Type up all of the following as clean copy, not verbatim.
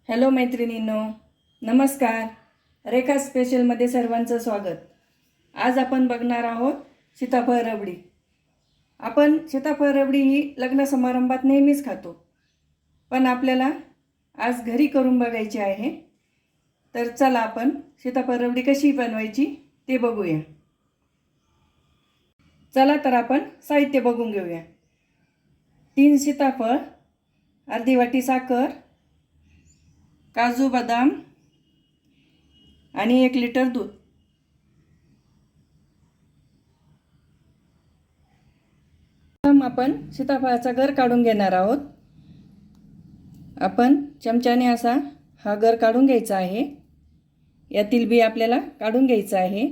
Hello मैत्रिणींनो, नमस्कार. रेखा स्पेशलमध्ये सर्वांचं स्वागत. आज आपण बघणार आहोत सीताफळ रबडी. आपण सीताफळ रबडी ही लग्न समारंभात नेहमीच खातो, पण आपल्याला आज घरी करून बघायची आहे. तर चला आपण सीताफळ रबडी कशी बनवायची ते बघूया. चला तर आपण साहित्य बघून घेऊया. 3 सीताफळ, अर्धी वाटी साखर, काजू बदाम आणि 1 लिटर दूध. आपण सीताफळाचा गर काढून घेणार आहोत. आपण चमच्याने असा हा गर काढून घ्यायचा आहे. यातील बी आपल्याला काढून घ्यायचा आहे.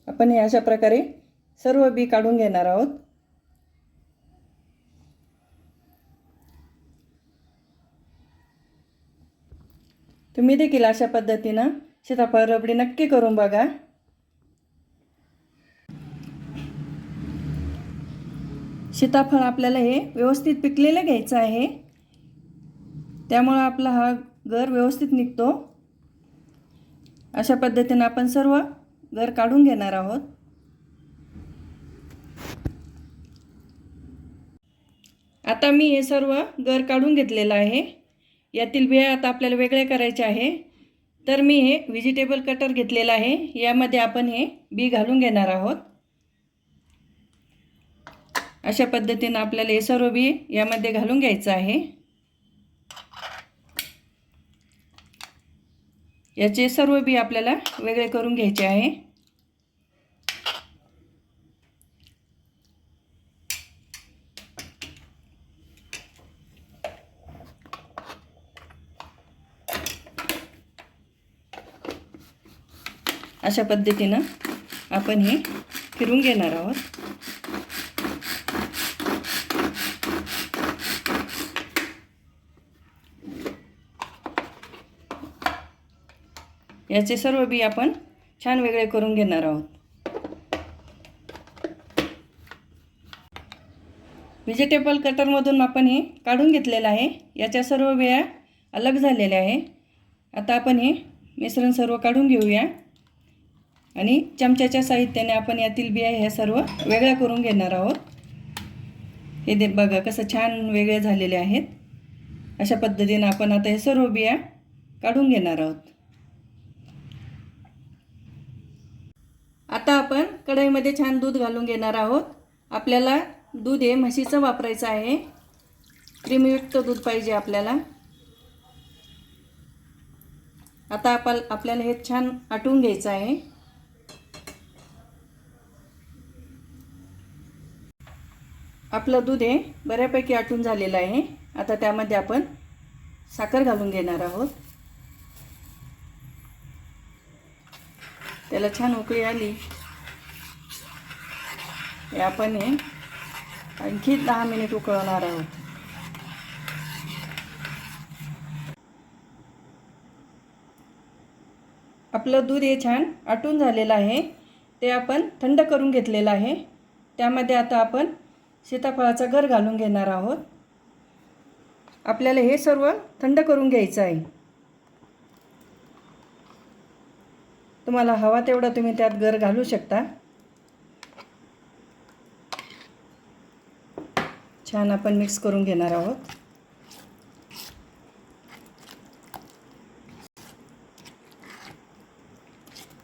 आपण हे अशा प्रकारे सर्व बी काढून घेणार आहोत. तुम्ही देखील अशा पद्धतीने सीताफळ रबडी नक्की करून बघा. सीताफळ आपल्याला हे व्यवस्थित पिकलेलं घ्यायचं आहे, त्यामुळे आपला हा गर व्यवस्थित निघतो. अशा पद्धतीने आपण सर्व गर काढून घेणार आहोत. आता मी हे सर्व गर काढून घेतलेलं आहे. यातील बिया आता आपल्याला वेगळे करायचे आहे. तर मी हे व्हेजिटेबल कटर घेतलेला आहे. यामध्ये आपण हे बी घालून घेणार आहोत. अशा पद्धतीने आपल्याला हे सर्व बी यामध्ये घालून घ्यायचं आहे. याचे सर्व बी आपल्याला वेगळे करून घ्यायचे आहे. अशा पद्धतीने आपण हे फिरून घेणार आहोत. याचे सर्व बी आपण छान वेगळे करून घेणार आहोत. व्हेजिटेबल कटरमधून आपण हे काढून घेतलेलं आहे. याच्या सर्व बिया अलग झालेल्या आहे. आता आपण हे मिश्रण सर्व काढून घेऊया आणि चमच्याच्या साहित्याने आपण यातील बिया ह्या सर्व वेगळ्या करून घेणार आहोत. हे बघा कसं छान वेगळे झालेले आहेत. अशा पद्धतीने आपण आता हे सर्व बिया काढून घेणार आहोत. आता आपण कढईमध्ये छान दूध घालून घेणार आहोत. आपल्याला दूध हे म्हशीचं वापरायचं आहे. क्रीमयुक्त दूध पाहिजे आपल्याला. आता आपल्याला हे छान आटवून घ्यायचं आहे. आपलं दूध हे बऱ्यापैकी आटून झालेलं आहे. आता त्यामध्ये आपण साखर घालून घेणार आहोत. त्याला छान उकळी आली की आपण हे आणखी 10 मिनिट उकळवणार आहोत. आपलं दूध हे छान आटून झालेलं आहे. ते आपण थंड करून घेतलेलं आहे. त्यामध्ये आता आपण सीताफळाचा गर घालून घेणार आहोत. आपल्याला हे सर्व थंड करून घ्यायचं आहे. तुम्हाला हवा तेवढा तुम्ही त्यात गर घालू शकता. छान आपण मिक्स करून घेणार आहोत.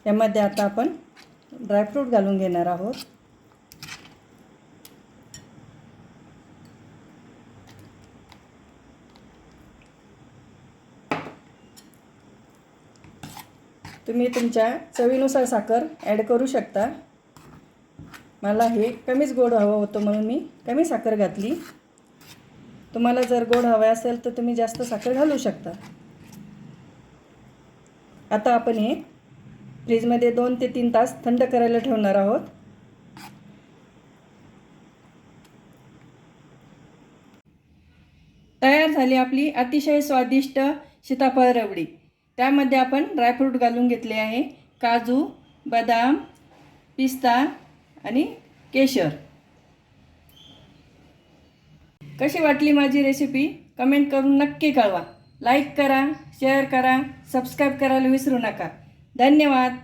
यामध्ये आता आपण ड्रायफ्रूट घालून घेणार आहोत. तुम्ही तुमच्या चवीनुसार साखर ॲड करू शकता. मला हे कमीच गोड हवं होतं म्हणून मी कमी साखर घातली. तुम्हाला जर गोड हवे असेल तर तुम्ही जास्त साखर घालू शकता. आता आपण हे फ्रीजमध्ये 2 ते 3 तास थंड करायला ठेवणार आहोत. तयार झाली आपली अतिशय स्वादिष्ट सीताफळ रबडी. त्यामध्ये आपण ड्रायफ्रूट घालून घेतले आहे. काजू, बदाम, पिस्ता आणि केशर. कशी वाटली माझी रेसिपी कमेंट करून नक्की कळवा. लाईक करा, शेअर करा, सबस्क्राईब करायला विसरू नका. धन्यवाद.